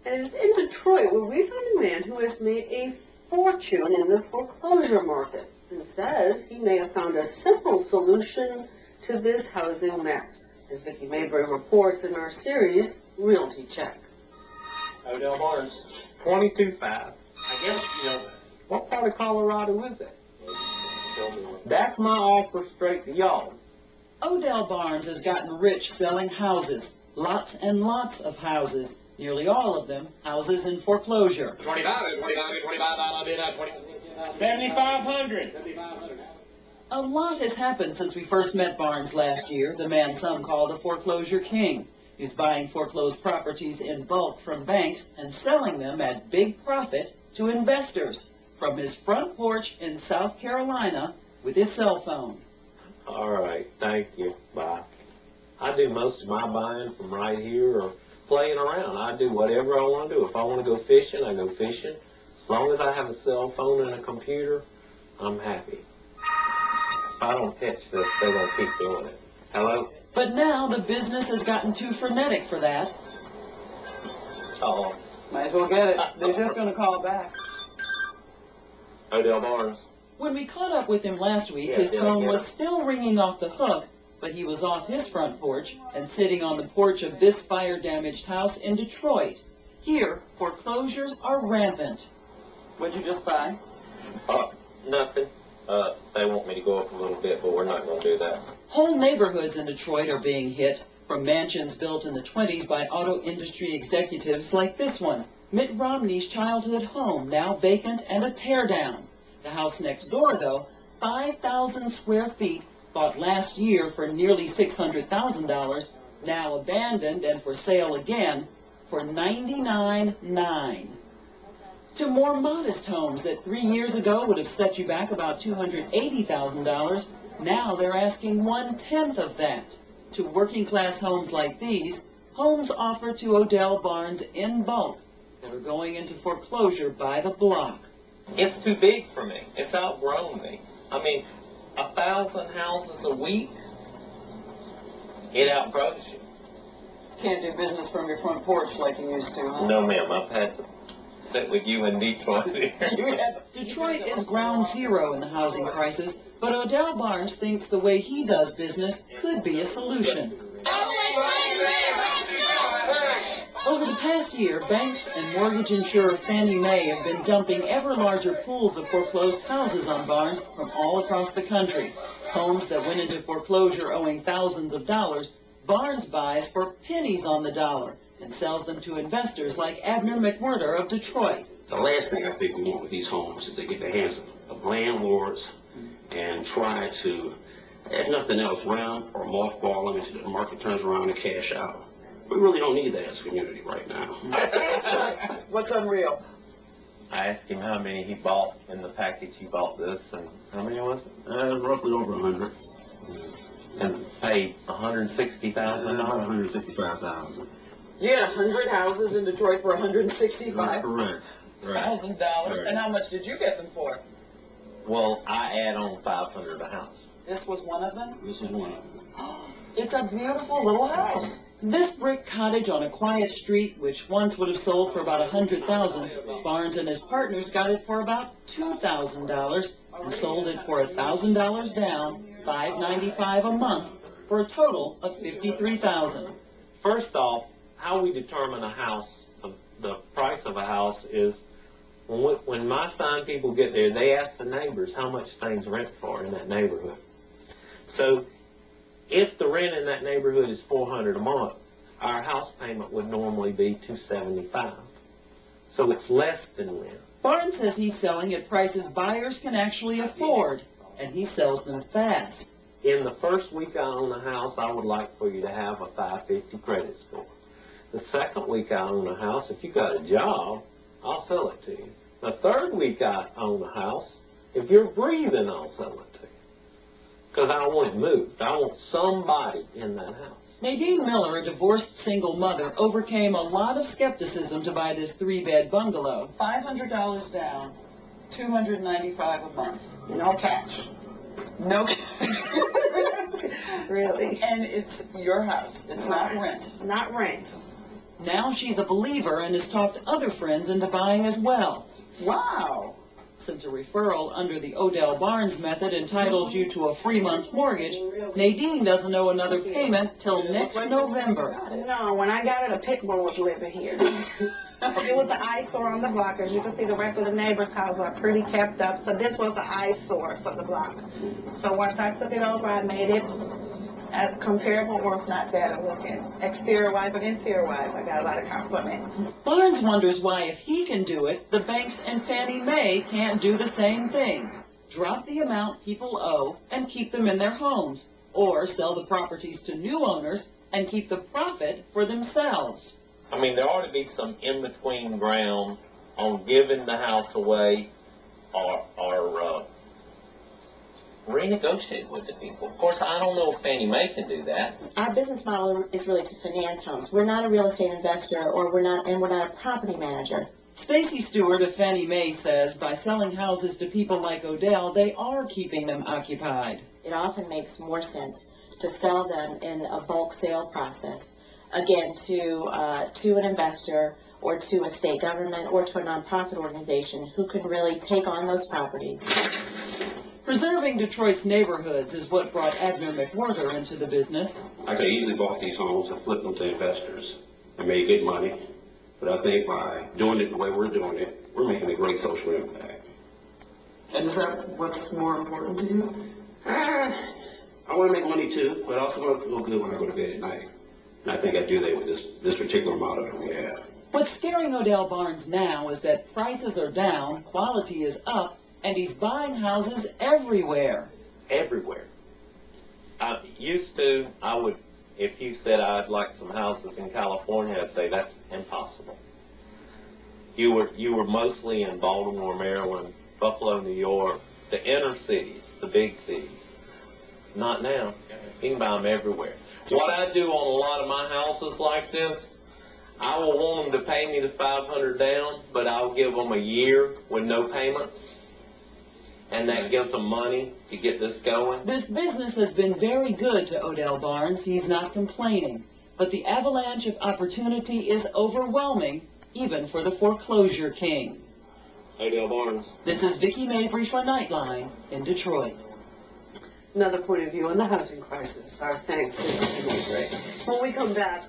And it's in Detroit where we found a man who has made a fortune in the foreclosure market and says he may have found a simple solution to this housing mess, as Vicki Maybury reports in our series, Realty Check. Odell Barnes, 22.5. I guess, what part of Colorado is that? That's my offer straight to y'all. Odell Barnes has gotten rich selling houses, lots and lots of houses, nearly all of them houses in foreclosure. $7,500. A lot has happened since we first met Barnes last year, the man some call the foreclosure king. He's buying foreclosed properties in bulk from banks and selling them at big profit to investors from his front porch in South Carolina with his cell phone. All right, thank you. Bye. I do most of my buying from right here or playing around. I do whatever I want to do. If I want to go fishing, I go fishing. As long as I have a cell phone and a computer, I'm happy. If I don't catch this, they're going to keep doing it. Hello? But now the business has gotten too frenetic for that. Oh. Might as well get it. They're just going to call back. Odell Barnes. When we caught up with him last week, his phone was still ringing off the hook, but he was off his front porch and sitting on the porch of this fire-damaged house in Detroit. Here, foreclosures are rampant. What'd you just buy? Nothing. They want me to go up a little bit, but we're not going to do that. Whole neighborhoods in Detroit are being hit, from mansions built in the 20s by auto industry executives like this one, Mitt Romney's childhood home, now vacant and a teardown. The house next door, though, 5,000 square feet, bought last year for nearly $600,000, now abandoned and for sale again for $99,900. To more modest homes that 3 years ago would have set you back about $280,000, now they're asking 1/10 of that. To working-class homes like these, homes offered to Odell Barnes in bulk that are going into foreclosure by the block. It's too big for me. It's outgrown me. I mean, 1,000 houses a week, it outgrows you. Can't do business from your front porch like you used to, huh? No, ma'am. I've had to sit with you in Detroit. Detroit is ground zero in the housing crisis, but Odell Barnes thinks the way he does business could be a solution. Over the past year, banks and mortgage insurer Fannie Mae have been dumping ever larger pools of foreclosed houses on Barnes from all across the country. Homes that went into foreclosure owing thousands of dollars, Barnes buys for pennies on the dollar and sells them to investors like Abner McWhirter of Detroit. The last thing I think we want with these homes is to get the hands of landlords and try to, if nothing else, round or mothball them until the market turns around and cash out. We really don't need that as a community right now. What's unreal? I asked him how many he bought in the package. He bought this, and how many was it? Roughly over 100. And paid $160,000. $165,000. You had 100 houses in Detroit for $165,000. Correct. Right. Right. And how much did you get them for? Well, I add on $500 a house. This was one of them? This is one of them. It's a beautiful little house. This brick cottage on a quiet street, which once would have sold for about $100,000, Barnes and his partners got it for about $2,000 and sold it for $1,000 down, $595 a month, for a total of $53,000. First off, how we determine a house, the price of a house is when my sign people get there, they ask the neighbors how much things rent for in that neighborhood. So if the rent in that neighborhood is $400 a month, our house payment would normally be $275. So it's less than rent. Barnes says he's selling at prices buyers can actually afford, and he sells them fast. In the first week I own a house, I would like for you to have a 550 credit score. The second week I own a house, if you got a job, I'll sell it to you. The third week I own a house, if you're breathing, I'll sell it to you. Because I don't want it moved. I want somebody in that house. Nadine Miller, a divorced single mother, overcame a lot of skepticism to buy this 3-bed bungalow. $500 down, $295 a month. No catch. No cash. Really. And it's your house. It's not rent. Not rent. Now she's a believer and has talked other friends into buying as well. Wow. Since a referral under the Odell Barnes method entitles you to a free month's mortgage, Nadine doesn't owe another payment till next November. No, when I got it, a pit bull was living here. It was an eyesore on the block. As you can see, the rest of the neighbors' houses are pretty kept up, so this was an eyesore for the block. So once I took it over, I made it comparable or if not better looking. Exterior-wise and interior-wise, I got a lot of compliment. Barnes wonders why if he can do it, the banks and Fannie Mae can't do the same thing. Drop the amount people owe and keep them in their homes, or sell the properties to new owners and keep the profit for themselves. I mean, there ought to be some in-between ground on giving the house away or renegotiate with the people. Of course, I don't know if Fannie Mae can do that. Our business model is really to finance homes. We're not a real estate investor, or we're not a property manager. Stacy Stewart of Fannie Mae says by selling houses to people like Odell, they are keeping them occupied. It often makes more sense to sell them in a bulk sale process, again, to an investor or to a state government or to a nonprofit organization who can really take on those properties. Preserving Detroit's neighborhoods is what brought Abner McWhorter into the business. I could easily bought these homes and flipped them to investors and made good money. But I think by doing it the way we're doing it, we're making a great social impact. And is that what's more important to you? I want to make money too, but I also want to feel good when I go to bed at night. And I think I do that with this particular model that we have. What's scaring Odell Barnes now is that prices are down, quality is up, and he's buying houses everywhere. Everywhere. Used to, if you said I'd like some houses in California, I'd say that's impossible. You were mostly in Baltimore, Maryland, Buffalo, New York, the inner cities, the big cities. Not now. You can buy them everywhere. What I do on a lot of my houses like this, I will want them to pay me the $500 down, but I'll give them a year with no payments. And that gives them money to get this going. This business has been very good to Odell Barnes. He's not complaining. But the avalanche of opportunity is overwhelming, even for the foreclosure king. Odell Barnes. This is Vicki Mabry for Nightline in Detroit. Another point of view on the housing crisis. Our thanks to Vicki Mabry. When we come back,